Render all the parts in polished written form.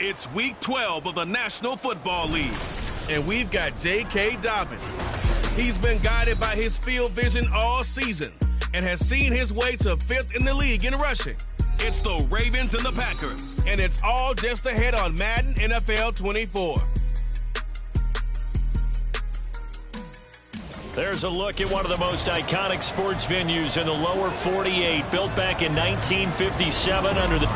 It's Week 12 of the National Football League. And we've got J.K. Dobbins. He's been guided by his field vision all season and has seen his way to 5th in the league in rushing. It's the Ravens and the Packers. And it's all just ahead on Madden NFL 24. There's a look at one of the most iconic sports venues in the lower 48, built back in 1957 under the...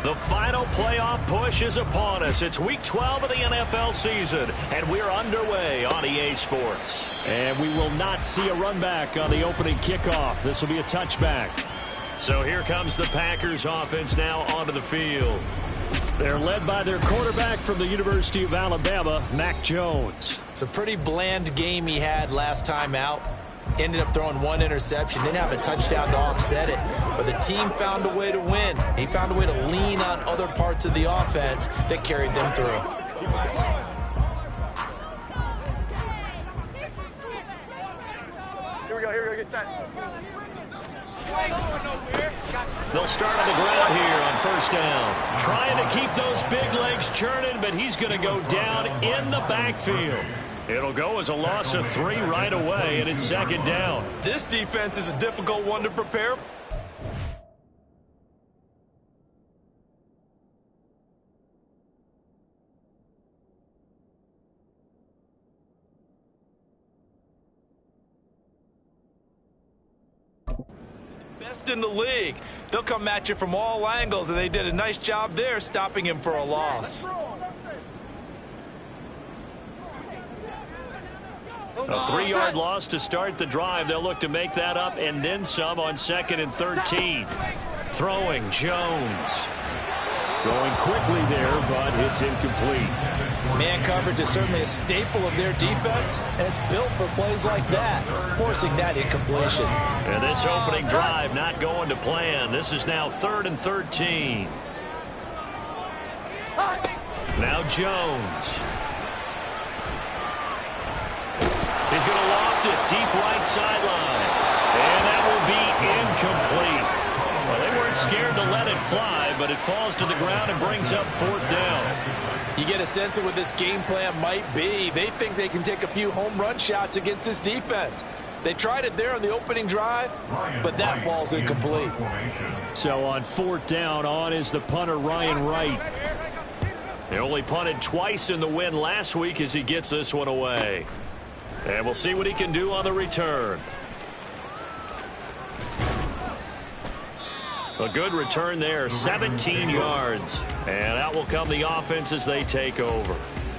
The final playoff push is upon us. It's Week 12 of the NFL season, and we're underway on EA Sports. And we will not see a run back on the opening kickoff. This will be a touchback. So here comes the Packers offense now onto the field. They're led by their quarterback from the University of Alabama, Mac Jones. It's a pretty bland game he had last time out. Ended up throwing one interception, didn't have a touchdown to offset it. But the team found a way to win. He found a way to lean on other parts of the offense that carried them through. Here we go, get set. They'll start on the ground here on first down. Trying to keep those big legs churning, but he's going to go down in the backfield. It'll go as a loss of 3 right away, and it's second down. This defense is a difficult one to prepare. Best in the league. They'll come at you from all angles, and they did a nice job there stopping him for a loss. A 3-yard loss to start the drive. They'll look to make that up and then some on 2nd and 13. Throwing Jones. Throwing quickly there, but it's incomplete. Man coverage is certainly a staple of their defense, and it's built for plays like that, forcing that incompletion. And this opening drive not going to plan. This is now 3rd and 13. Now Jones. He's going to loft it deep right sideline. And that will be incomplete. Well, they weren't scared to let it fly, but it falls to the ground and brings up 4th down. You get a sense of what this game plan might be. They think they can take a few home run shots against this defense. They tried it there on the opening drive, but that ball's incomplete. So on 4th down, on is the punter, Ryan Wright. He only punted twice in the win last week as he gets this one away. And we'll see what he can do on the return. A good return there, 17 yards. And out will come the offense as they take over.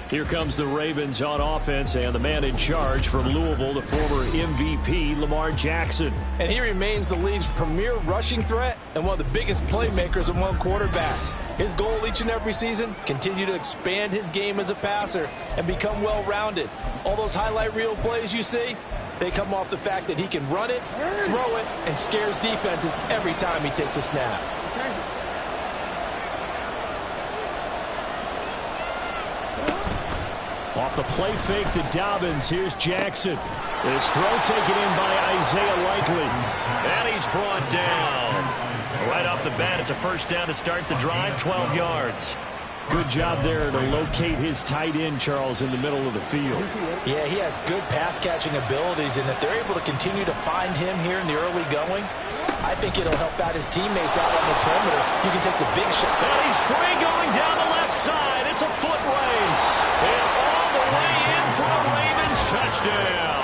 Here comes the Ravens on offense, and the man in charge from Louisville, the former MVP, Lamar Jackson. And he remains the league's premier rushing threat and one of the biggest playmakers among quarterbacks. His goal each and every season, continue to expand his game as a passer and become well-rounded. All those highlight reel plays you see, they come off the fact that he can run it, throw it, and scares defenses every time he takes a snap. Off the play fake to Dobbins, here's Jackson. His throw taken in by Isaiah Likely. And he's brought down. Right off the bat, it's a first down to start the drive, 12 yards. Good job there to locate his tight end, Charles, in the middle of the field. Yeah, he has good pass-catching abilities, and if they're able to continue to find him here in the early going, I think it'll help out his teammates out on the perimeter. You can take the big shot. And he's free going down the left side. It's a foot race. And all the way in for the Ravens touchdown.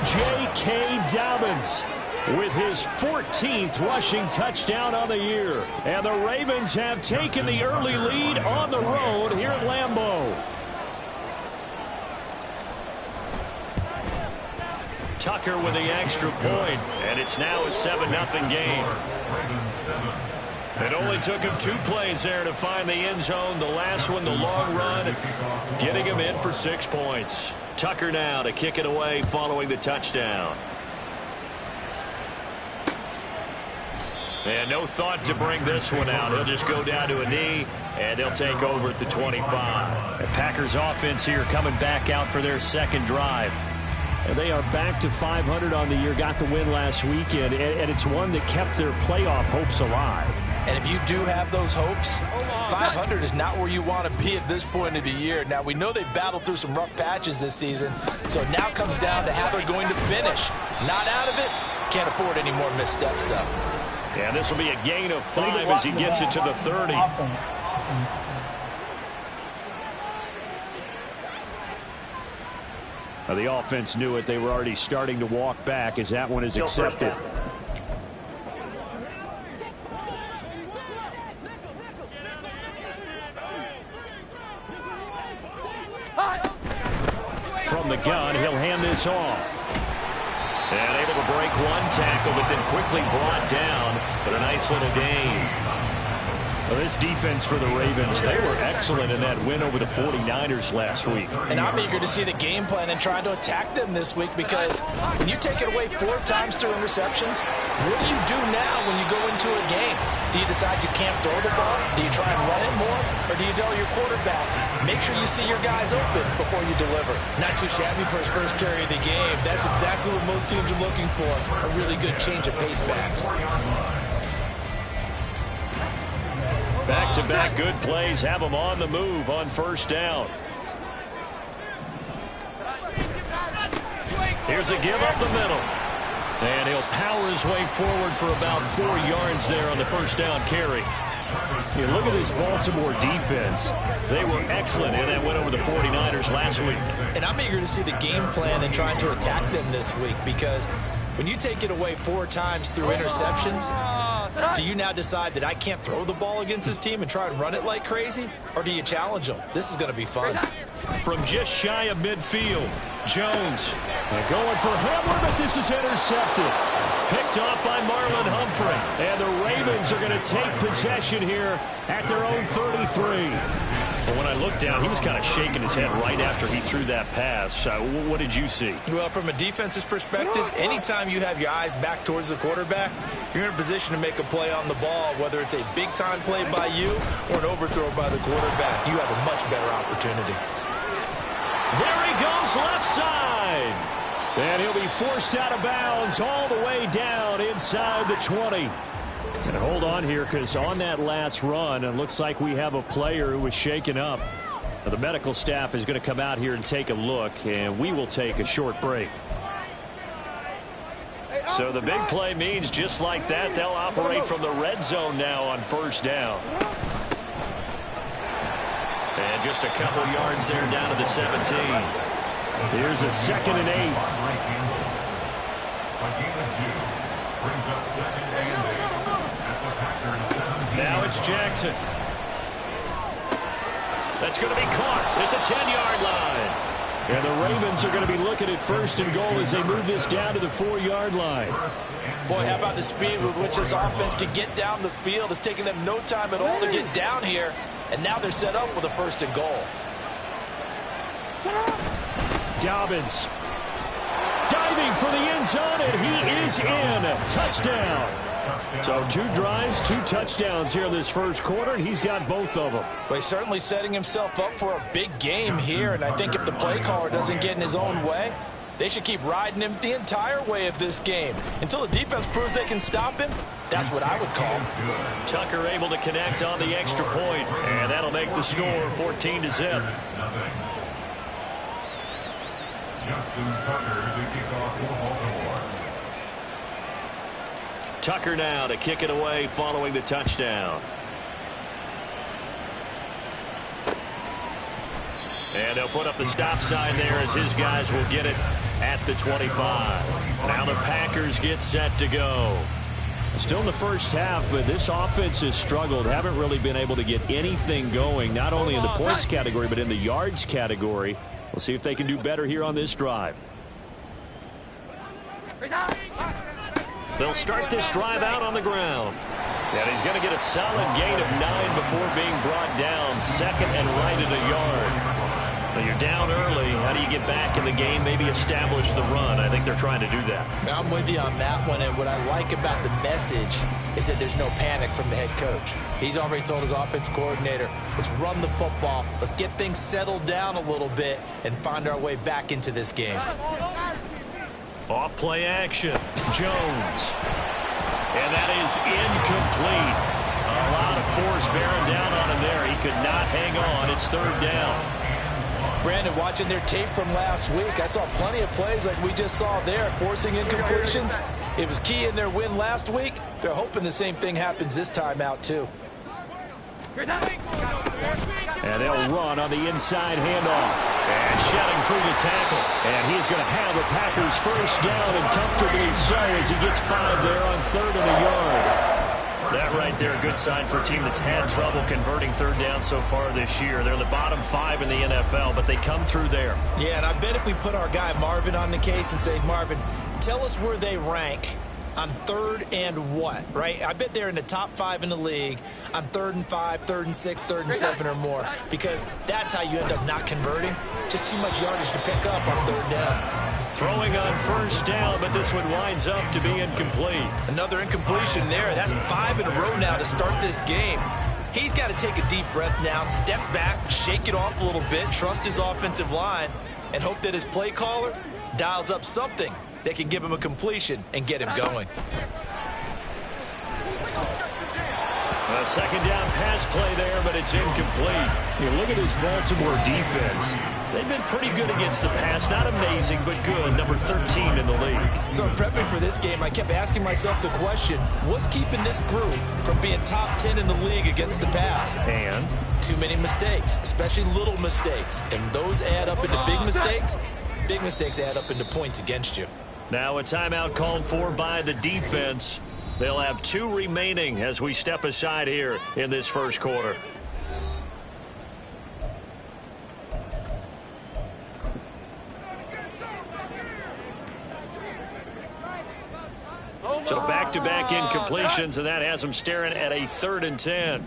J.K. Dobbins with his 14th rushing touchdown on the year. And the Ravens have taken the early lead on the road here at Lambeau. Tucker with the extra point, and it's now a 7-0 game. It only took him 2 plays there to find the end zone. The last one, the long run, getting him in for 6 points. Tucker now to kick it away following the touchdown. And no thought to bring this one out. He'll just go down to a knee, and they'll take over at the 25. The Packers offense here coming back out for their second drive. And they are back to 500 on the year, got the win last weekend, and it's one that kept their playoff hopes alive. And if you do have those hopes, 500 is not where you want to be at this point of the year. Now, we know they've battled through some rough patches this season, so it now comes down to how they're going to finish. Not out of it, can't afford any more missteps, though. And this will be a gain of 5 as he gets it to the 30. Now the offense knew it. They were already starting to walk back as that one is accepted. From the gun, he'll hand this off. And able to break one tackle, but then quickly brought down. But a nice little gain. Well, this defense for the Ravens, they were excellent in that win over the 49ers last week. And I'm eager to see the game plan and trying to attack them this week, because when you take it away 4 times through interceptions, what do you do now when you go into a game? Do you decide you can't throw the ball? Do you try and run it more? Or do you tell your quarterback, make sure you see your guys open before you deliver? Not too shabby for his first carry of the game. That's exactly what most teams are looking for, a really good change of pace back. Back-to-back good plays have them on the move on first down. Here's a give up the middle. And he'll power his way forward for about 4 yards there on the first down carry. Yeah, look at this Baltimore defense. They were excellent in that win over the 49ers last week. And I'm eager to see the game plan and trying to attack them this week, because when you take it away 4 times through interceptions, do you now decide that I can't throw the ball against this team and try and run it like crazy? Or do you challenge them? This is going to be fun. From just shy of midfield, Jones. They're going for Hamler, but this is intercepted. Picked off by Marlon Humphrey. And the Ravens are going to take possession here at their own 33. But when I looked down, he was kind of shaking his head right after he threw that pass. What did you see? Well, from a defense's perspective, anytime you have your eyes back towards the quarterback, you're in a position to make a play on the ball, whether it's a big-time play by you or an overthrow by the quarterback. You have a much better opportunity. There he goes, left side. And he'll be forced out of bounds all the way down inside the 20. And hold on here, because on that last run, it looks like we have a player who was shaken up. The medical staff is going to come out here and take a look, and we will take a short break. So the big play means just like that, they'll operate from the red zone now on first down. And just a couple yards there down to the 17. Here's a 2nd and 8. Now it's Jackson. That's going to be caught at the 10-yard line. And the Ravens are going to be looking at 1st and goal as they move this down to the 4-yard line. Boy, how about the speed with which this offense can get down the field? It's taking them no time at all to get down here. And now they're set up with a 1st and goal. Dobbins diving for the end zone, and he is in. Touchdown. So 2 drives, 2 touchdowns here in this first quarter, and he's got both of them. Well, he's certainly setting himself up for a big game here, and I think if the play caller doesn't get in his own way, they should keep riding him the entire way of this game. Until the defense proves they can stop him, that's what I would call. Tucker able to connect on the extra point, and that'll make the score 14-0. Justin Tucker to kick off for Baltimore. Tucker now to kick it away following the touchdown. And they'll put up the stop sign there as his guys will get it at the 25. Now the Packers get set to go. Still in the first half, but this offense has struggled. Haven't really been able to get anything going, not only in the points category, but in the yards category. We'll see if they can do better here on this drive. They'll start this drive out on the ground. And he's going to get a solid gain of 9 before being brought down. 2nd and right at a yard. Well, you're down early. How do you get back in the game, maybe establish the run? I think they're trying to do that. I'm with you on that one, and what I like about the message is that there's no panic from the head coach. He's already told his offensive coordinator, let's run the football, let's get things settled down a little bit and find our way back into this game. Off play action. Jones. And that is incomplete. A lot of force bearing down on him there. He could not hang on. It's 3rd down. Brandon, watching their tape from last week, I saw plenty of plays like we just saw there, forcing incompletions. It was key in their win last week. They're hoping the same thing happens this time out, too. And they'll run on the inside handoff. And shedding through the tackle. And he's going to have the Packers 1st down, and comfortably so as he gets 5 there on 3rd and a yard. That right there, a good sign for a team that's had trouble converting 3rd down so far this year. They're the bottom 5 in the NFL, but they come through there. Yeah, and I bet if we put our guy Marvin on the case and say, Marvin, tell us where they rank on 3rd and what, right? I bet they're in the top 5 in the league on 3rd and 5, 3rd and 6, 3rd and 7 or more, because that's how you end up not converting. Just too much yardage to pick up on 3rd down. Throwing on 1st down, but this one winds up to be incomplete. Another incompletion there. That's 5 in a row now to start this game. He's got to take a deep breath now, step back, shake it off a little bit, trust his offensive line, and hope that his play caller dials up something that can give him a completion and get him going. A 2nd down pass play there, but it's incomplete. You look at this Baltimore defense. They've been pretty good against the pass. Not amazing, but good. Number 13 in the league. So in prepping for this game, I kept asking myself the question, what's keeping this group from being top 10 in the league against the pass? And? Too many mistakes, especially little mistakes. And those add up into big mistakes. Big mistakes add up into points against you. Now a timeout called for by the defense. They'll have 2 remaining as we step aside here in this first quarter. So back-to-back incompletions, and that has them staring at a 3rd and 10.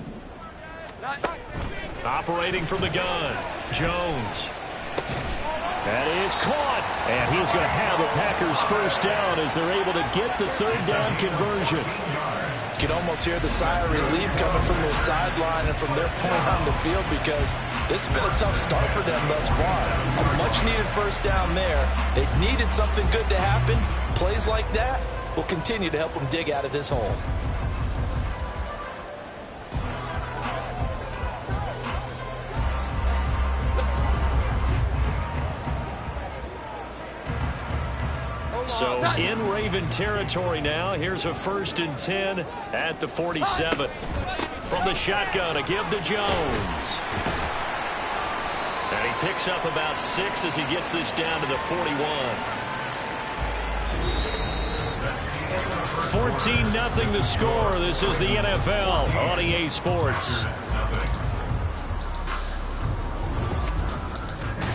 Operating from the gun, Jones. That is caught, and he's going to have the Packers 1st down as they're able to get the 3rd down conversion. You can almost hear the sigh of relief coming from their sideline and from their point on the field, because this has been a tough start for them thus far. A much-needed 1st down there. They've needed something good to happen. Plays like that will continue to help them dig out of this hole. So in Raven territory now. Here's a 1st and 10 at the 47. From the shotgun, a give to Jones. And he picks up about 6 as he gets this down to the 41. 14-0 the score. This is the NFL on EA Sports.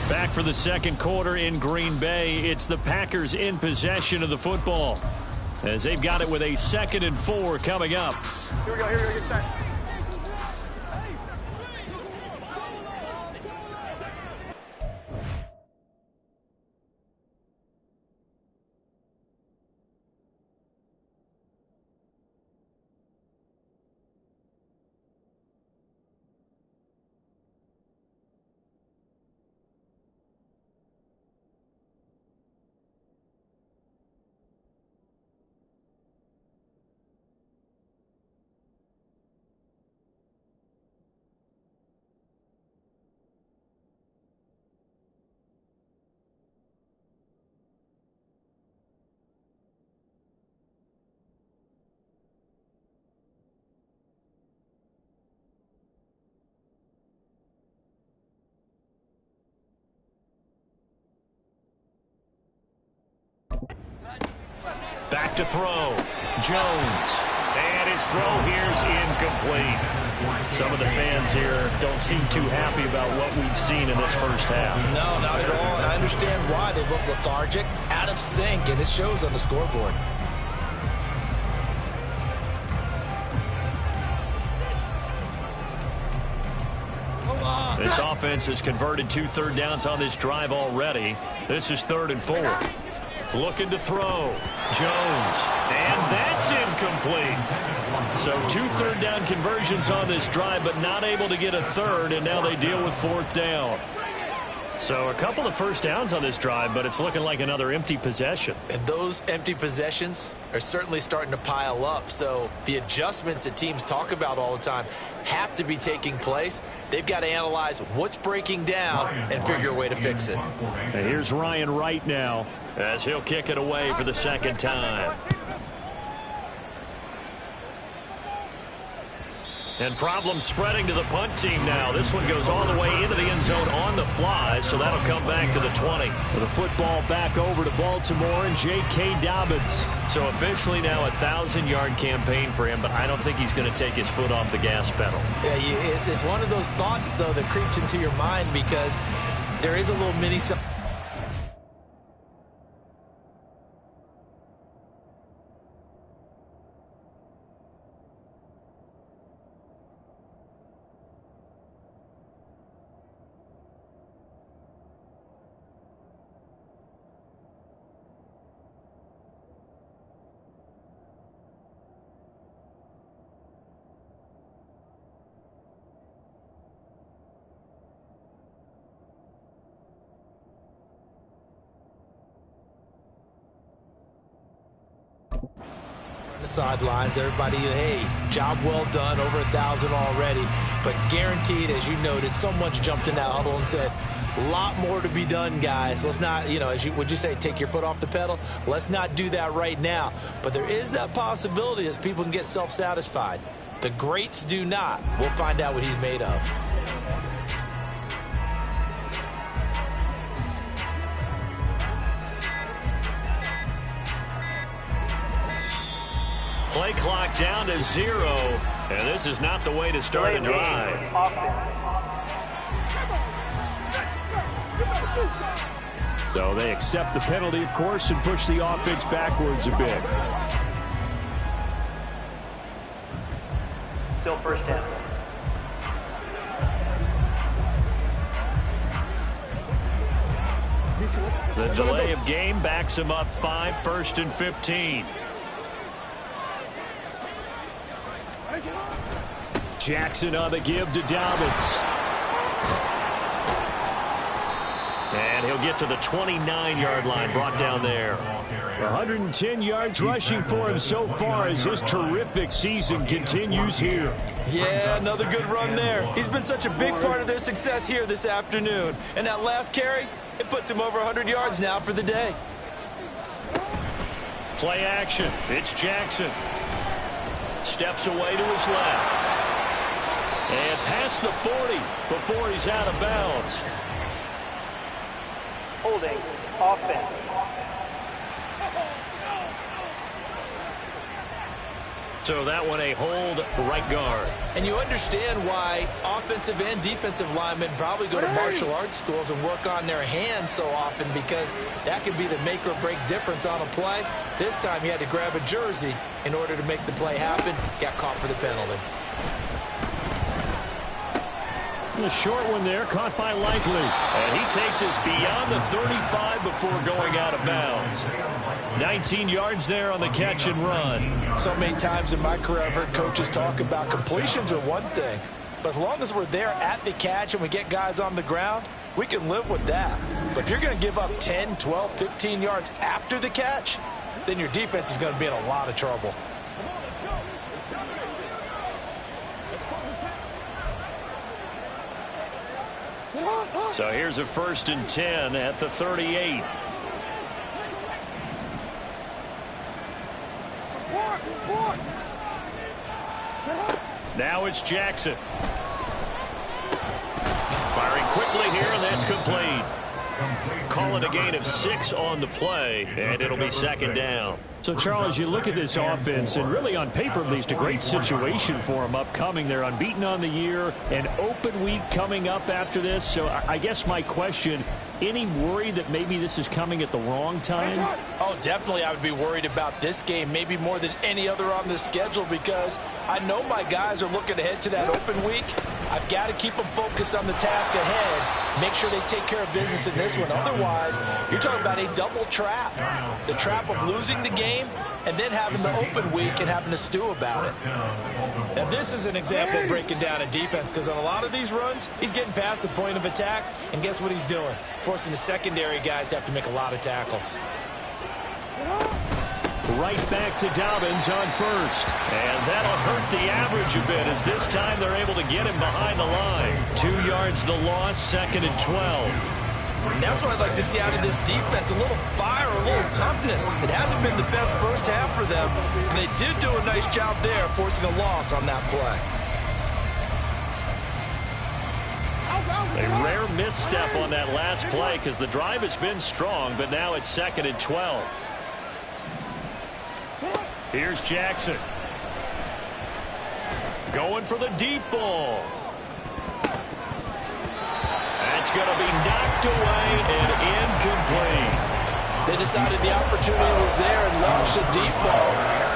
Back for the second quarter in Green Bay. It's the Packers in possession of the football as they've got it with a 2nd and 4 coming up. Here we go, get set. Back to throw. Jones. And his throw here's incomplete. Some of the fans here don't seem too happy about what we've seen in this first half. No, not at all. And I understand why. They look lethargic, out of sync, and it shows on the scoreboard. This offense has converted 2 third downs on this drive already. This is 3rd and 4. Looking to throw. Jones. And that's incomplete. So 2 third down conversions on this drive, but not able to get a third, and now they deal with 4th down. So a couple of first downs on this drive, but it's looking like another empty possession. And those empty possessions are certainly starting to pile up. So the adjustments that teams talk about all the time have to be taking place. They've got to analyze what's breaking down and figure a way to fix it. And here's Ryan Wright now as he'll kick it away for the 2nd time. And problems spreading to the punt team now. This one goes all the way into the end zone on the fly, so that'll come back to the 20. The football back over to Baltimore and J.K. Dobbins. So officially now a 1,000-yard campaign for him, but I don't think he's going to take his foot off the gas pedal. Yeah, it's one of those thoughts, though, that creeps into your mind because there is a little mini... the sidelines, everybody, hey, job well done, over 1,000 already, but guaranteed, as you noted, so much jumped in that huddle and said, a lot more to be done, guys. Let's not, would you say, take your foot off the pedal? Let's not do that right now. But there is that possibility as people can get self-satisfied. The greats do not. We'll find out what he's made of. Play clock down to 0, and this is not the way to start a drive. So they accept the penalty, of course, and push the offense backwards a bit. Still 1st down. The delay of game backs him up 5, 1st and 15. Jackson on the give to Dobbins. And he'll get to the 29-yard line, brought down there. 110 yards rushing for him so far as his terrific season continues here. Yeah, another good run there. He's been such a big part of their success here this afternoon. And that last carry, it puts him over 100 yards now for the day. Play action. It's Jackson. Steps away to his left. And past the 40 before he's out of bounds. Holding. Offense. So that one a hold right guard. And you understand why offensive and defensive linemen probably go to martial arts schools and work on their hands so often, because that can be the make or break difference on a play. This time he had to grab a jersey in order to make the play happen. Got caught for the penalty. The short one there, caught by Likely. And he takes us beyond the 35 before going out of bounds. 19 yards there on the catch and run. So many times in my career I've heard coaches talk about completions are one thing, but as long as we're there at the catch and we get guys on the ground, we can live with that. But if you're going to give up 10, 12, 15 yards after the catch, then your defense is going to be in a lot of trouble. So here's a 1st and 10 at the 38. Now it's Jackson. Firing quickly here, and that's complete. Calling a gain of 6 on the play, and it'll be 2nd down. So, Charles, you look at this offense, and really on paper at least, a great situation for them upcoming. They're unbeaten on the year, an open week coming up after this. So I guess my question, any worry that maybe this is coming at the wrong time? Oh, definitely I would be worried about this game, maybe more than any other on the schedule, because I know my guys are looking ahead to that open week. I've got to keep them focused on the task ahead, make sure they take care of business in this one. Otherwise, you're talking about a double trap. The trap of losing the game and then having the open week and having to stew about it. Now, this is an example of breaking down a defense, because on a lot of these runs, he's getting past the point of attack, and guess what he's doing? Forcing the secondary guys to have to make a lot of tackles. Right back to Dobbins on 1st. And that'll hurt the average a bit, as this time they're able to get him behind the line. 2 yards the loss, 2nd and 12. And that's what I'd like to see out of this defense, a little fire, a little toughness. It hasn't been the best first half for them. They did do a nice job there, forcing a loss on that play. A rare misstep on that last play, because the drive has been strong, but now it's 2nd and 12. Here's Jackson. Going for the deep ball. That's going to be knocked away and incomplete. They decided the opportunity was there and launched a deep ball,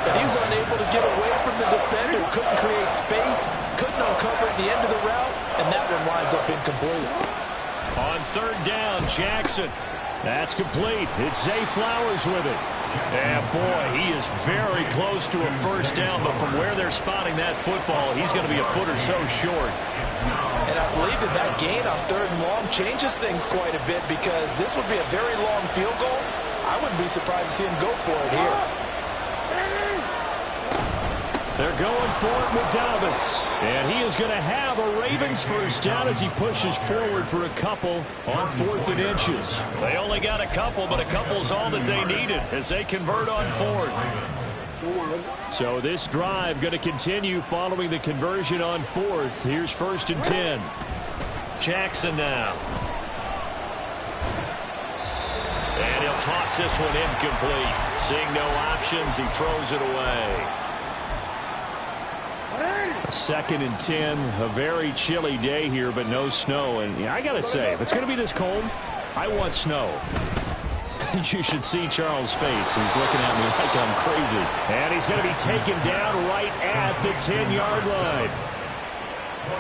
but he was unable to get away from the defender, couldn't create space, couldn't uncover at the end of the route, and that one winds up incomplete. On 3rd down, Jackson. That's complete. It's Zay Flowers with it. And boy, he is very close to a 1st down, but from where they're spotting that football, he's going to be a foot or so short. And I believe that gain on 3rd and long changes things quite a bit, because this would be a very long field goal. I wouldn't be surprised to see him go for it here. They're going for it with Dobbins. And he is going to have a Ravens 1st down as he pushes forward for a couple on 4th and inches. They only got a couple, but a couple's all that they needed as they convert on 4th. So this drive going to continue following the conversion on 4th. Here's 1st and 10. Jackson now. And he'll toss this one incomplete. Seeing no options, he throws it away. 2nd and 10, a very chilly day here, but no snow. And I got to say, if it's going to be this cold, I want snow. You should see Charles' face. He's looking at me like I'm crazy. And he's going to be taken down right at the 10-yard line.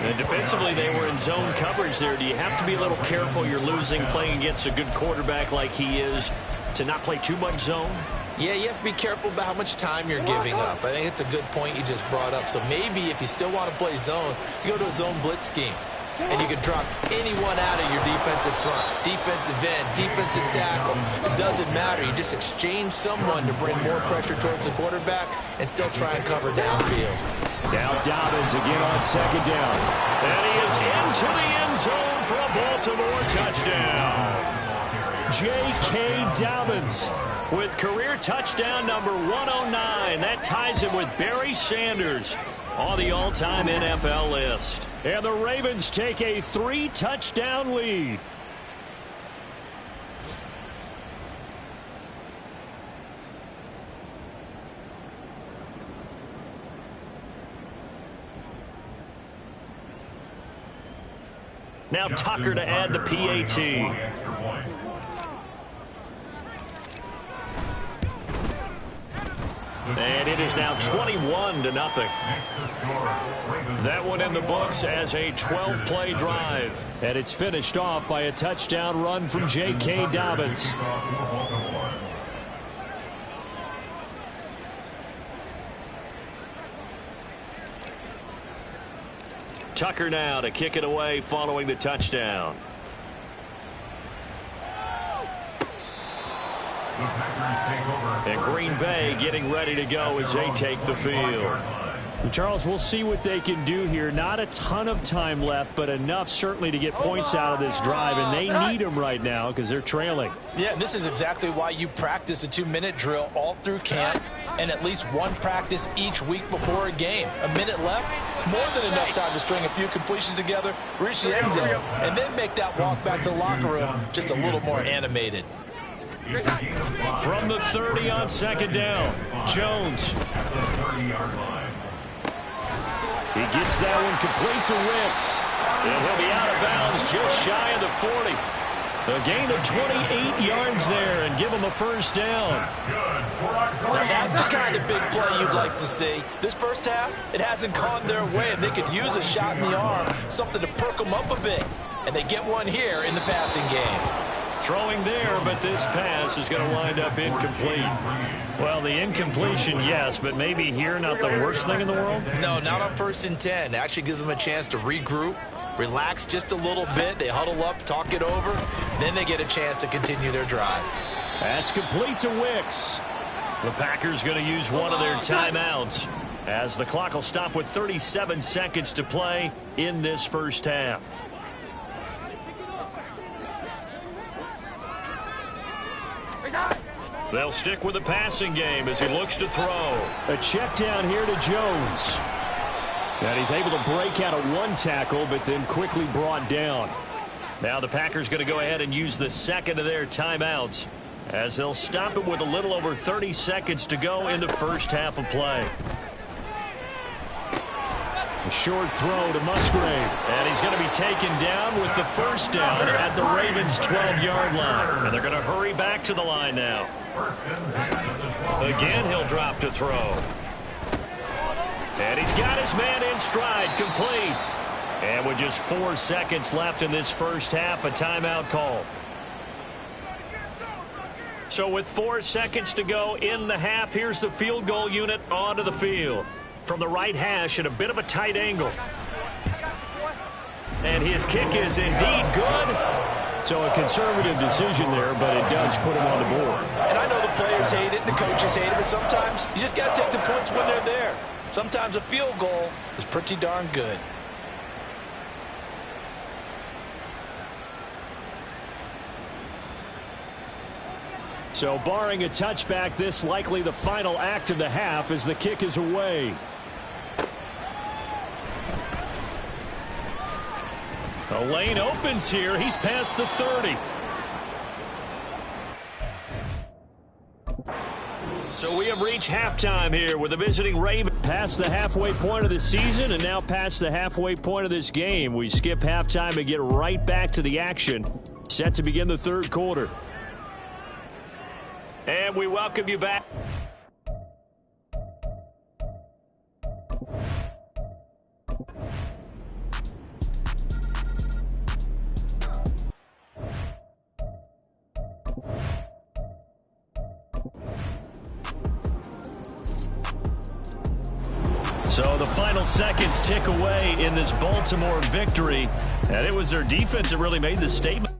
And defensively, they were in zone coverage there. Do you have to be a little careful? You're losing, playing against a good quarterback like he is, to not play too much zone? Yeah, you have to be careful about how much time you're giving up. I think it's a good point you just brought up. So maybe if you still want to play zone, you go to a zone blitz scheme. And you can drop anyone out of your defensive front. Defensive end, defensive tackle. It doesn't matter. You just exchange someone to bring more pressure towards the quarterback and still try and cover downfield. Now Dobbins again on 2nd down. And he is into the end zone for a Baltimore touchdown. J.K. Dobbins with career touchdown number 109. That ties him with Barry Sanders on the all-time NFL list. And the Ravens take a 3-touchdown lead. Now Tucker to add the PAT. And it is now 21-0. That one in the books as a 12-play drive. And it's finished off by a touchdown run from J.K. Dobbins. Tucker now to kick it away following the touchdown. And Green Bay getting ready to go as they take the field. Charles, we'll see what they can do here. Not a ton of time left, but enough certainly to get points out of this drive, and they need them right now because they're trailing. Yeah, and this is exactly why you practice a 2-minute drill all through camp and at least one practice each week before a game. A minute left, more than enough time to string a few completions together, reach the end zone, and then make that walk back to the locker room just a little more animated. From the 30 on second down, Jones. He gets that one complete to Wicks. And he'll be out of bounds just shy of the 40. A gain of 28 yards there and give him a first down. Now that's the kind of big play you'd like to see. This first half, it hasn't gone their way, and they could use a shot in the arm, something to perk them up a bit. And they get one here in the passing game. Throwing there, but this pass is going to wind up incomplete. Well, the incompletion, yes, but maybe here not the worst thing in the world? No, not on 1st and 10. It actually gives them a chance to regroup, relax just a little bit. They huddle up, talk it over. Then they get a chance to continue their drive. That's complete to Wicks. The Packers going to use one of their timeouts as the clock will stop with 37 seconds to play in this first half. They'll stick with the passing game as he looks to throw. A check down here to Jones. And he's able to break out of one tackle, but then quickly brought down. Now the Packers going to go ahead and use the second of their timeouts as they'll stop it with a little over 30 seconds to go in the first half of play. A short throw to Musgrave. And he's going to be taken down with the first down at the Ravens' 12-yard line. And they're going to hurry back to the line now. Again, he'll drop to throw. And he's got his man in stride, complete. And with just 4 seconds left in this first half, a timeout call. So with 4 seconds to go in the half, here's the field goal unit onto the field. From the right hash at a bit of a tight angle. And his kick is indeed good. So a conservative decision there, but it does put him on the board. And I know the players hate it and the coaches hate it, but sometimes you just got to take the points when they're there. Sometimes a field goal is pretty darn good. So barring a touchback, this likely the final act of the half as the kick is away. A lane opens here. He's past the 30. So we have reached halftime here with the visiting Ravens. Past the halfway point of the season and now past the halfway point of this game. We skip halftime and get right back to the action. Set to begin the third quarter. And we welcome you back. So the final seconds tick away in this Baltimore victory. And it was their defense that really made the statement.